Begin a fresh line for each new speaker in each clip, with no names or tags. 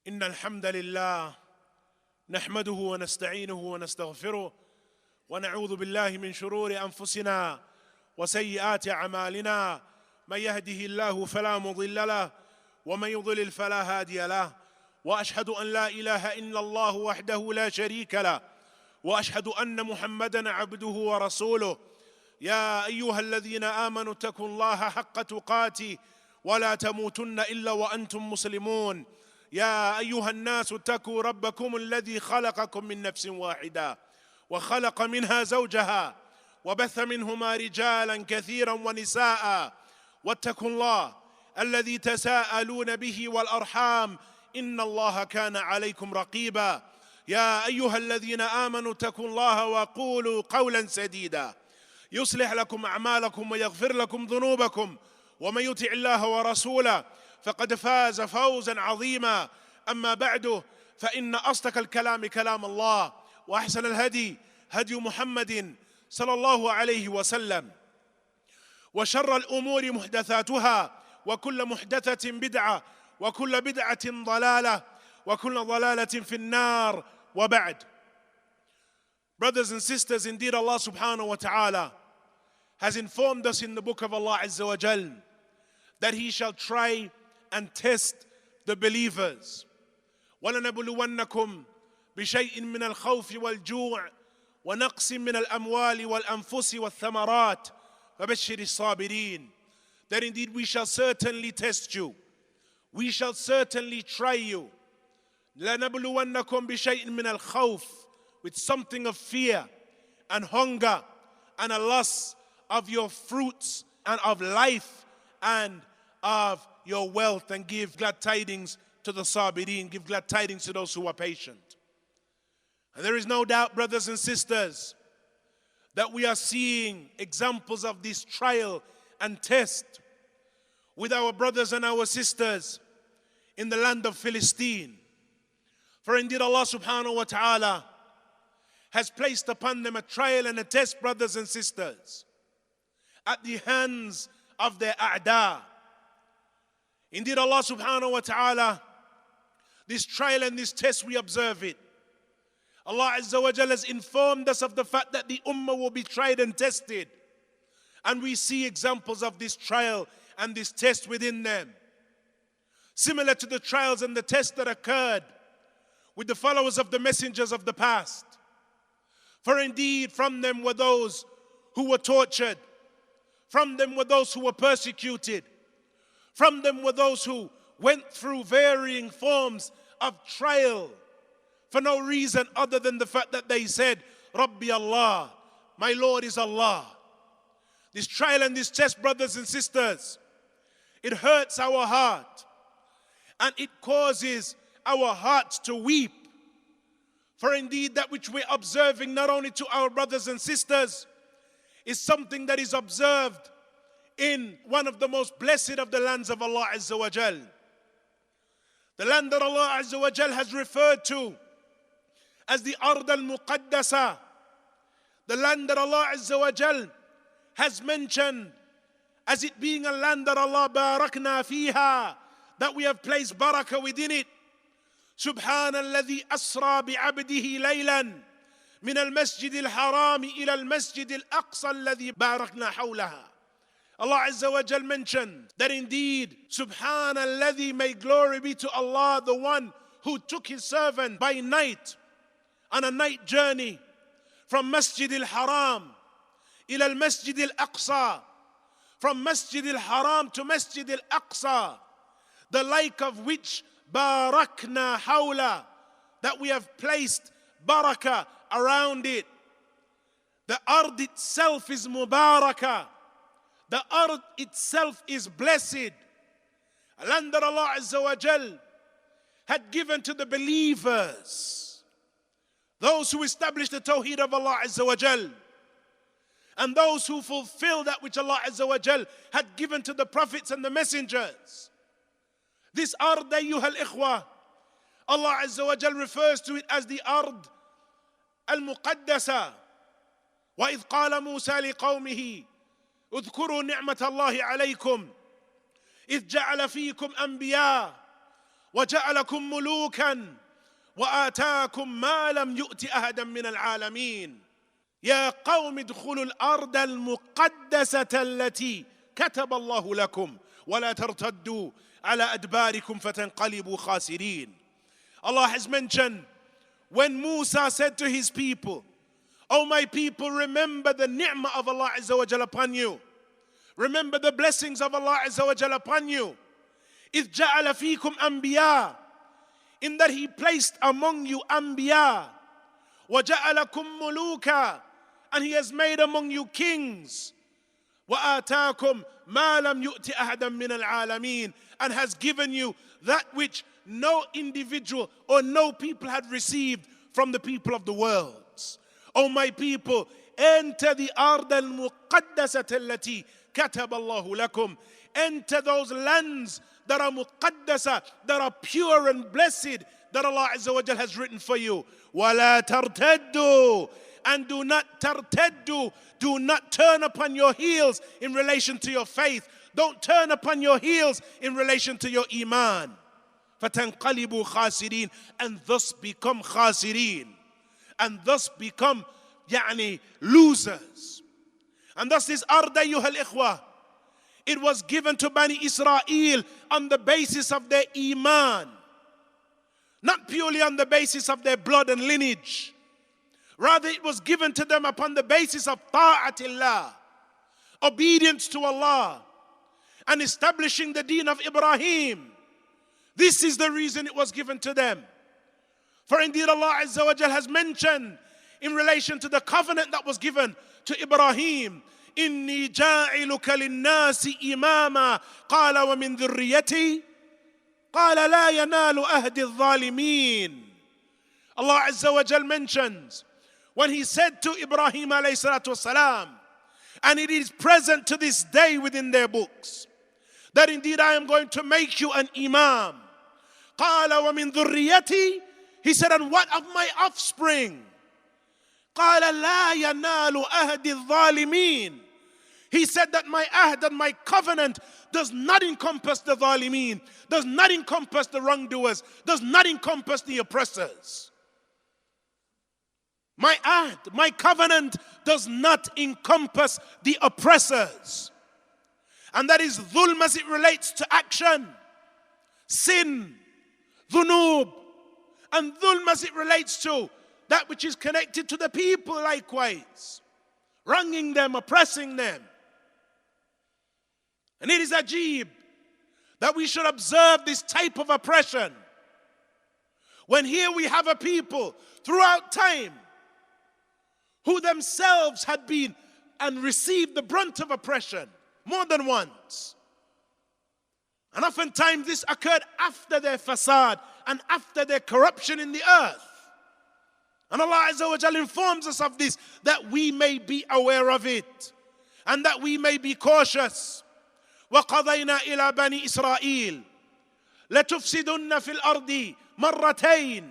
إن الحمد لله نحمده ونستعينه ونستغفره ونعوذ بالله من شرور أنفسنا وسيئات أعمالنا من يهده الله فلا مضل له ومن يضلل فلا هادي له وأشهد أن لا إله إلا الله وحده لا شريك له وأشهد أن محمدًا عبده ورسوله يا أيها الذين آمنوا اتقوا الله حق تقاته ولا تموتن إلا وأنتم مسلمون يا أيها الناس اتقوا ربكم الذي خلقكم من نفس واحدة وخلق منها زوجها وبث منهما رجالا كثيرا ونساء واتقوا الله الذي تساءلون به والأرحام إن الله كان عليكم رقيبا يا أيها الذين آمنوا اتقوا الله وقولوا قولا سديدا يصلح لكم أعمالكم ويغفر لكم ذنوبكم ومن يطع الله ورسوله فقد فاز فوزا عظيما أما بعد فإن أصدق الكلام كلام الله وأحسن الهدي هدي محمد صلى الله عليه وسلم وشر الأمور محدثاتها وكل محدثة بدعة وكل بدعة ضلالة وكل ضلالة في النار وبعد. Brothers and sisters, indeed Allah subhanahu wa ta'ala has informed us in the book of Allah Azza wa Jal that He shall try and test the believers. وَلَنَبْلُوَنَّكُمْ بِشَيْءٍ مِّنَ الْخَوْفِ وَالْجُوعِ وَنَقْصٍ مِّنَ الْأَمْوَالِ وَالْأَنفُسِ وَالثَّمَرَاتِ وَبَشِّرِ الصَّابِرِينَ. That indeed we shall certainly test you. We shall certainly try you. لَنَبْلُوَنَّكُمْ بِشَيْءٍ مِّنَ الْخَوْفِ, with something of fear and hunger and a loss of your fruits and of life and of your wealth, and give glad tidings to the sabirin, give glad tidings to those who are patient. And there is no doubt, brothers and sisters, that we are seeing examples of this trial and test with our brothers and our sisters in the land of Palestine. For indeed Allah subhanahu wa ta'ala has placed upon them a trial and a test, brothers and sisters, at the hands of their a'da. Indeed Allah subhanahu wa ta'ala, this trial and this test, we observe it. Allah Azza wa Jalla has informed us of the fact that the ummah will be tried and tested. And we see examples of this trial and this test within them. Similar to the trials and the tests that occurred with the followers of the messengers of the past. For indeed from them were those who were tortured. From them were those who were persecuted. From them were those who went through varying forms of trial for no reason other than the fact that they said, Rabbi Allah, my Lord is Allah. This trial and this test, brothers and sisters, it hurts our heart and it causes our hearts to weep. For indeed that which we're observing not only to our brothers and sisters is something that is observed in one of the most blessed of the lands of Allah Azza wa Jal. The land that Allah Azza wa Jal has referred to as the Ard al-Muqaddasa. The land that Allah Azza wa Jal has mentioned as it being a land that Allah barakna fiha, that we have placed barakah within it. سبحان الذي أسرى بعبده ليلا من المسجد الحرام إلى المسجد الأقصى الذي باركنا حولها. Allah Azza wa Jal mentioned that indeed, Subhana alladhi, may glory be to Allah, the one who took his servant by night on a night journey from Masjid al-Haram ila al-Masjid al-Aqsa, from Masjid al-Haram to Masjid al-Aqsa, the like of which barakna hawla, that we have placed barakah around it. The ard itself is mubarakah. The ard itself is blessed. A land that Allah Azza wa Jal had given to the believers, those who established the tawheed of Allah Azza wa Jal, and those who fulfill that which Allah Azza wa Jal had given to the prophets and the messengers. This ard, ayyuha al-ikhwa, Allah Azza wa Jal refers to it as the ard al-muqaddasa. وَإِذْ قَالَ مُوسَى لِقَوْمِهِ اذكروا نعمة الله عليكم إذ جعل فيكم أنبياء وَجَعَلَكُمْ مُلُوكًا وَآتَاكُمْ مَا لَمْ يُؤْتِ أَحَدًا مِنَ الْعَالَمِينَ يَا قَوْمِ ادْخُلُوا الْأَرْضَ الْمُقَدَّسَةَ الَّتِي كَتَبَ اللَّهُ لَكُمْ وَلَا تَرْتَدُّوا عَلَى أَدْبَارِكُمْ فَتَنْقَلِبُوا خَاسِرِينَ. Allah has mentioned when Musa said to his people, "O my people, remember the ni'mah of Allah Azza wa Jalla upon you. Remember the blessings of Allah Azza wa Jalla upon you. إِذْ جَعَلَ فِيكُمْ أَنْبِيَاءَ, in that He placed among you anbiya. وَجَعَلَكُمْ مُلُوكًا, and He has made among you kings. وَآتَاكُمْ مَا لَمْ يُؤْتِ أَحَدًا مِنَ الْعَالَمِينَ, and has given you that which no individual or no people had received from the people of the world. O my people, enter the ard al-muqaddasat allati katab Allahu lakum. Enter those lands that are muqaddasa, that are pure and blessed, that Allah Azza wa Jal has written for you. وَلَا تَرْتَدُّوا, and do not tartaddu, do not turn upon your heels in relation to your faith. Don't turn upon your heels in relation to your iman. فَتَنْقَلِبُوا خَاسِرِينَ, and thus become khasirin, and thus become losers. And thus this ard ayyuha al-ikhwa, it was given to Bani Israel on the basis of their iman, not purely on the basis of their blood and lineage. Rather, it was given to them upon the basis of ta'atillah, obedience to Allah, and establishing the deen of Ibrahim. This is the reason it was given to them. For indeed Allah Azza wa Jal has mentioned in relation to the covenant that was given to Ibrahim, إِنِّي جَاعِلُكَ لِلنَّاسِ إِمَامًا قَالَ وَمِنْ ذُرِّيَّتِي قَالَ لَا يَنَالُ أَهْدِ الظَّالِمِينَ. Allah Azza wa Jal mentions when He said to Ibrahim alayhi salatu wasalam, and it is present to this day within their books, that indeed I am going to make you an imam. قَالَ وَمِنْ ذُرِّيَّتِي, He said, and what of my offspring? قَالَ لَا يَنَالُ أَهْدِ الظَّالِمِينَ. He said that my ahd and my covenant does not encompass the zalimeen, does not encompass the wrongdoers, does not encompass the oppressors. My ahd, my covenant does not encompass the oppressors. And that is dhulm as it relates to action, sin, dhunub, and dhulm as it relates to that which is connected to the people likewise, wronging them, oppressing them. And it is ajib that we should observe this type of oppression when here we have a people throughout time who themselves had been and received the brunt of oppression more than once. And oftentimes this occurred after their fasad and after their corruption in the earth. And Allah Azza wa Jalla informs us of this, that we may be aware of it and that we may be cautious. وَقَضَيْنَا إِلَى بَنِي إِسْرَائِيلَ لَتُفْسِدُنَّ فِي الْأَرْضِ مَرَّتَيْنِ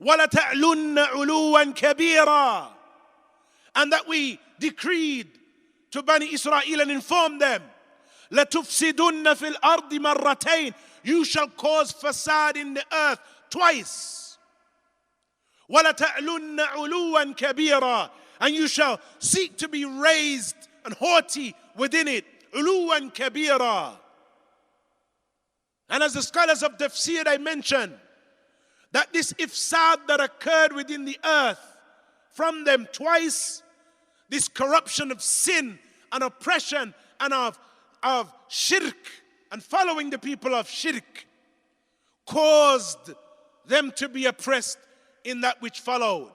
وَلَتَعْلُنَّ عُلُوًّا كَبِيرًا. And that we decreed to Bani Israel and informed them, لَتُفْسِدُنَّ فِي الْأَرْضِ مَرَّتَيْنِ, you shall cause fasad in the earth twice. وَلَتَعْلُنَّ عُلُوًّا كَبِيرًا, and you shall seek to be raised and haughty within it. عُلُوًّا كَبِيرًا. And as the scholars of tafsir, they mention that this ifsad that occurred within the earth from them twice, this corruption of sin and oppression and of shirk and following the people of shirk, caused them to be oppressed in that which followed.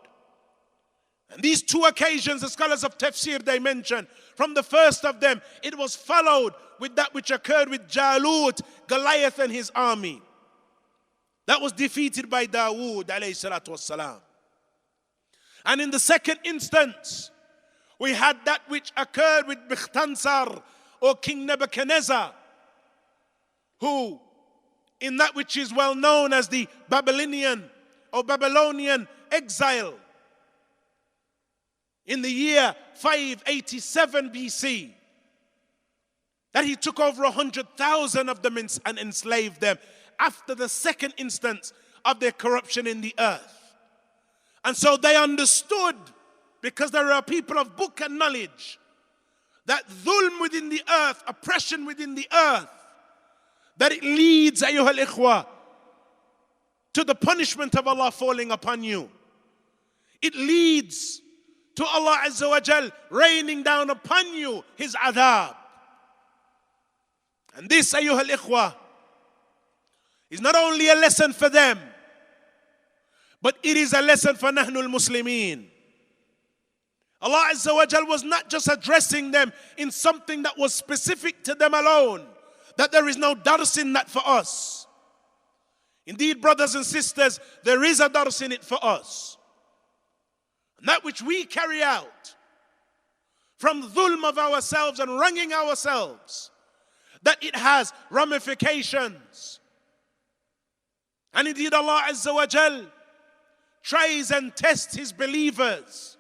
And these two occasions, the scholars of tafsir, they mention, from the first of them, it was followed with that which occurred with Jalut, Goliath and his army. That was defeated by Dawood alayhi salatu wassalam. And in the second instance, we had that which occurred with Bikhtansar, or King Nebuchadnezzar, who, in that which is well known as the Babylonian exile, in the year 587 BC, that he took over 100,000 of them and enslaved them after the second instance of their corruption in the earth. And so they understood, because there are people of book and knowledge, that dhulm within the earth, oppression within the earth, that it leads, ayyuha al-ikhwa, to the punishment of Allah falling upon you. It leads to Allah Azza wa Jal raining down upon you His adhab. And this, ayyuha al-ikhwa, is not only a lesson for them, but it is a lesson for nahnu al-Muslimin. Allah Azza wa Jal was not just addressing them in something that was specific to them alone, that there is no dars in that for us. Indeed, brothers and sisters, there is a dars in it for us. And that which we carry out from dhulm of ourselves and wronging ourselves, that it has ramifications. And indeed, Allah Azza wa Jal tries and tests His believers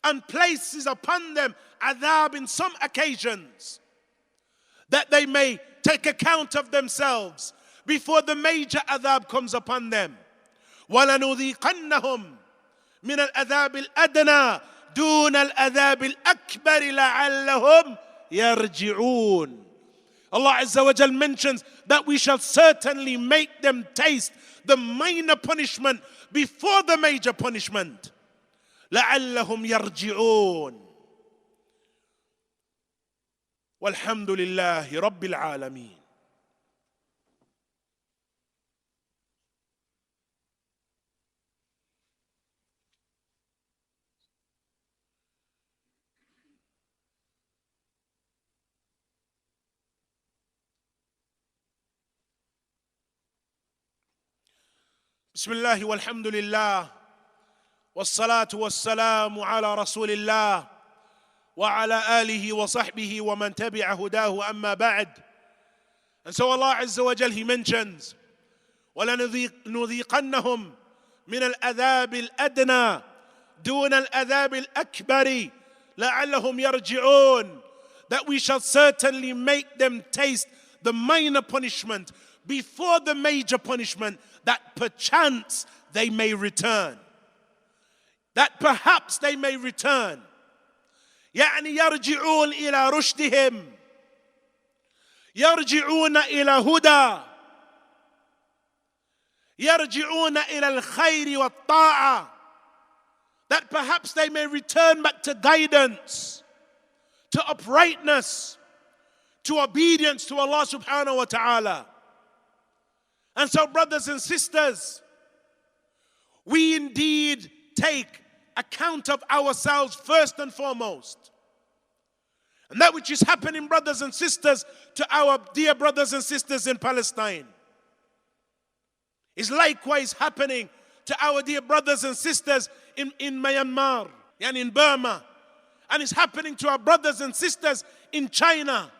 and places upon them adhab in some occasions, that they may take account of themselves before the major adhab comes upon them. وَلَنُذِيقَنَّهُمْ مِنَ الْأَذَابِ الْأَدْنَى دُونَ الْأَذَابِ الْأَكْبَرِ لَعَلَّهُمْ يَرْجِعُونَ. Allah Azza wa Jal mentions that we shall certainly make them taste the minor punishment before the major punishment. لَعَلَّهُمْ يَرْجِعُونَ. وَالْحَمْدُ لِلَّهِ رَبِّ الْعَالَمِينَ. بسم الله والحمد لله والصلاة والسلام على رسول الله وعلى آله وصحبه ومن تبع هداه أما بعد. And so Allah Azza wa Jal, He mentions وَلَنُذِيقَنَّهُمْ مِنَ الْأَذَابِ الْأَدْنَى دُونَ الْأَذَابِ الْأَكْبَرِ لَعَلَّهُمْ يَرْجِعُونَ. That we shall certainly make them taste the minor punishment before the major punishment, that perchance they may return. That perhaps they may return. يعني يرجعون إلى رشدهم، يرجعون إلى هدى، يرجعون إلى الخير والطاعة. That perhaps they may return back to guidance, to uprightness, to obedience to Allah subhanahu wa ta'ala. And so, brothers and sisters, we indeed take account of ourselves first and foremost. And that which is happening, brothers and sisters, to our dear brothers and sisters in Palestine is likewise happening to our dear brothers and sisters in Myanmar and in Burma. And it's happening to our brothers and sisters in China.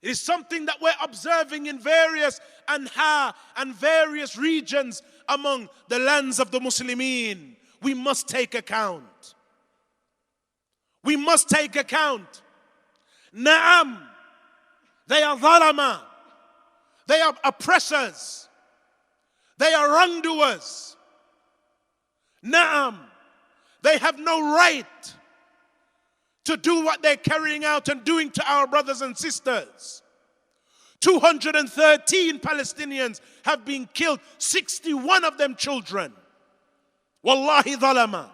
It is something that we're observing in various anha and various regions among the lands of the Muslimin. We must take account. We must take account. Naam, they are dhalama. They are oppressors. They are wrongdoers. Naam, they have no right to do what they're carrying out and doing to our brothers and sisters. 213 Palestinians have been killed, 61 of them children. Wallahi dhalama.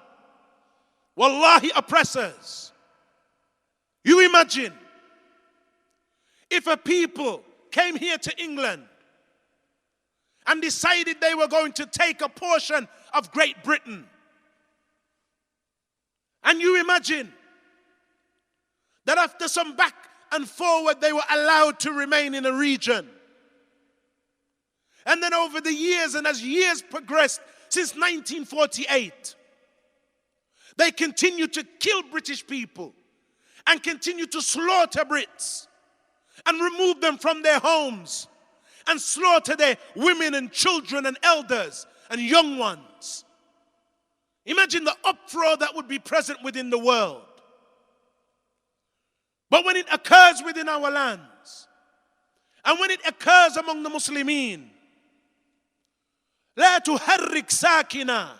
Wallahi oppressors. You imagine if a people came here to England and decided they were going to take a portion of Great Britain. And you imagine that after some back and forward, they were allowed to remain in a region. And then over the years, and as years progressed, since 1948, they continue to kill British people and continue to slaughter Brits and remove them from their homes and slaughter their women and children and elders and young ones. Imagine the uproar that would be present within the world. But when it occurs within our lands, And when it occurs among the Muslimin, لا تحرك ساكنا,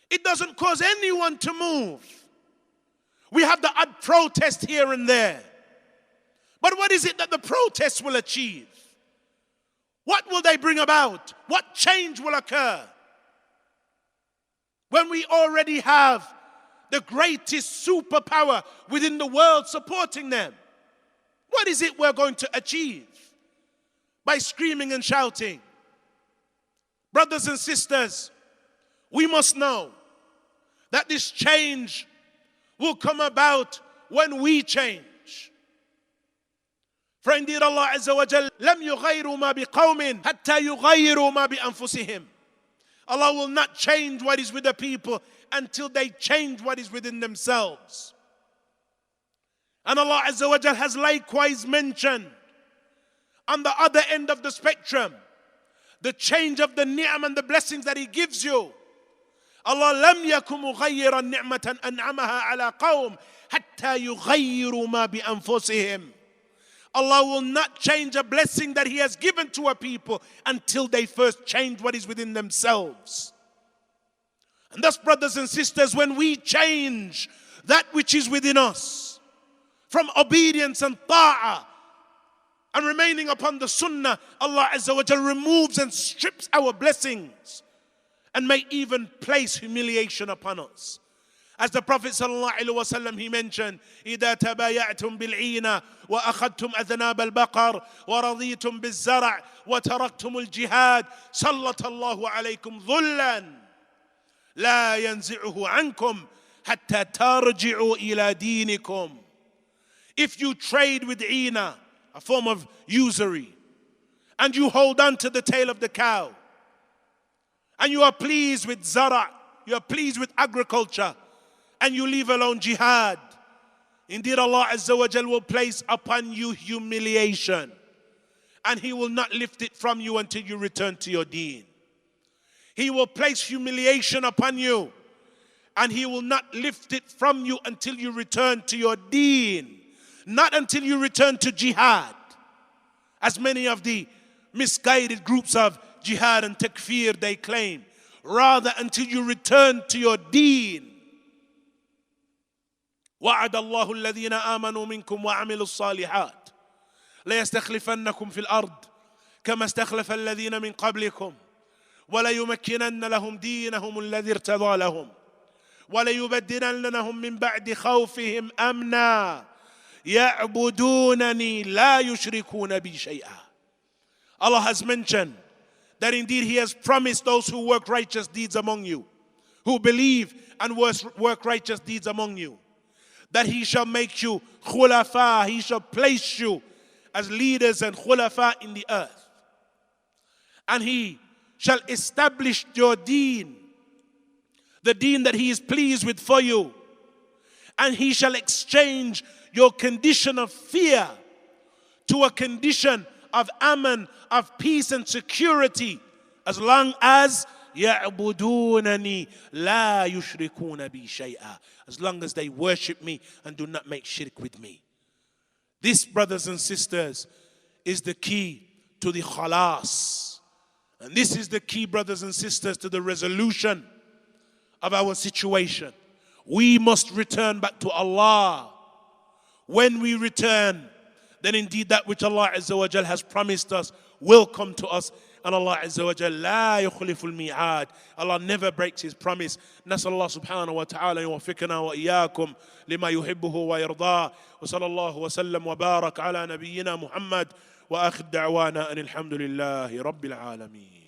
it doesn't cause anyone to move. We have the odd protest here and there. But what is it that the protests will achieve? What will they bring about? What change will occur? When we already have the greatest superpower within the world supporting them. What is it we're going to achieve by screaming and shouting? Brothers and sisters, we must know that this change will come about when we change. For indeed Allah Azza wa Jal, لَمْ يُغَيْرُوا مَا بِقَوْمٍ حَتَّى يُغَيْرُوا مَا بِأَنفُسِهِمْ. Allah will not change what is with the people until they change what is within themselves. And Allah Azza wa Jal has likewise mentioned on the other end of the spectrum the change of the ni'am and the blessings that He gives you. Allah لم يكن مغيرا نعمة أنعمها على قوم حتى يغيروا ما بأنفسهم. Allah will not change a blessing that He has given to a people until they first change what is within themselves. And thus, brothers and sisters, when we change that which is within us from obedience and ta'ah and remaining upon the sunnah, Allah Azza wa Jal removes and strips our blessings and may even place humiliation upon us. As the Prophet ﷺ, he mentioned, إِذَا تَبَايَعْتُمْ بِالْعِينَ وَأَخَذْتُمْ أَذْنَابَ الْبَقَرِ وَرَضِيتُمْ بِالزَّرَعِ وَتَرَكْتُمُ الْجِهَادِ سَلَّطَ اللَّهُ عَلَيْكُمْ ظُلًّا لَا يَنْزِعُهُ عَنْكُمْ حَتَّى تَرْجِعُوا إِلَى دِينِكُمْ. If you trade with ina, a form of usury, and you hold on to the tail of the cow, and you are pleased with zara, you are pleased with agriculture, and you leave alone jihad, indeed Allah Azza wa Jal will place upon you humiliation, and He will not lift it from you until you return to your deen. He will place humiliation upon you, and He will not lift it from you until you return to your deen, not until you return to jihad, as many of the misguided groups of jihad and takfir they claim, rather until you return to your deen. وعد الله الذين آمنوا منكم وعملوا الصالحات ليستخلفنكم في الأرض كما استخلف الذين من قبلكم وليمكنن لهم دينهم الذي ارتضى لهم وليبدلنهم من بعد خوفهم أمنا يعبدونني لا يشركون بي شيئا. Allah has mentioned that indeed He has promised those who work righteous deeds among you, who believe and work righteous deeds among you, that He shall make you khulafa, He shall place you as leaders and khulafa in the earth. And He shall establish your deen, the deen that He is pleased with for you. And He shall exchange your condition of fear to a condition of aman, of peace and security, as long as يَعْبُدُونَنِي لَا يُشْرِكُونَ بِي شَيْئًا, as long as they worship me and do not make shirk with me. This, brothers and sisters, is the key to the khalas. And this is the key, brothers and sisters, to the resolution of our situation. We must return back to Allah. When we return, then indeed that which Allah Azza wa Jal has promised us will come to us. And Allah Azza wa Jal لا يخلف الميعاد. Allah never breaks His promise. نسأل الله سبحانه وتعالى يوفقنا وإياكم لما يحبه ويرضاه. وصلى الله وسلم وبارك على نبينا محمد وآخر دعوانا أن الحمد لله رب العالمين.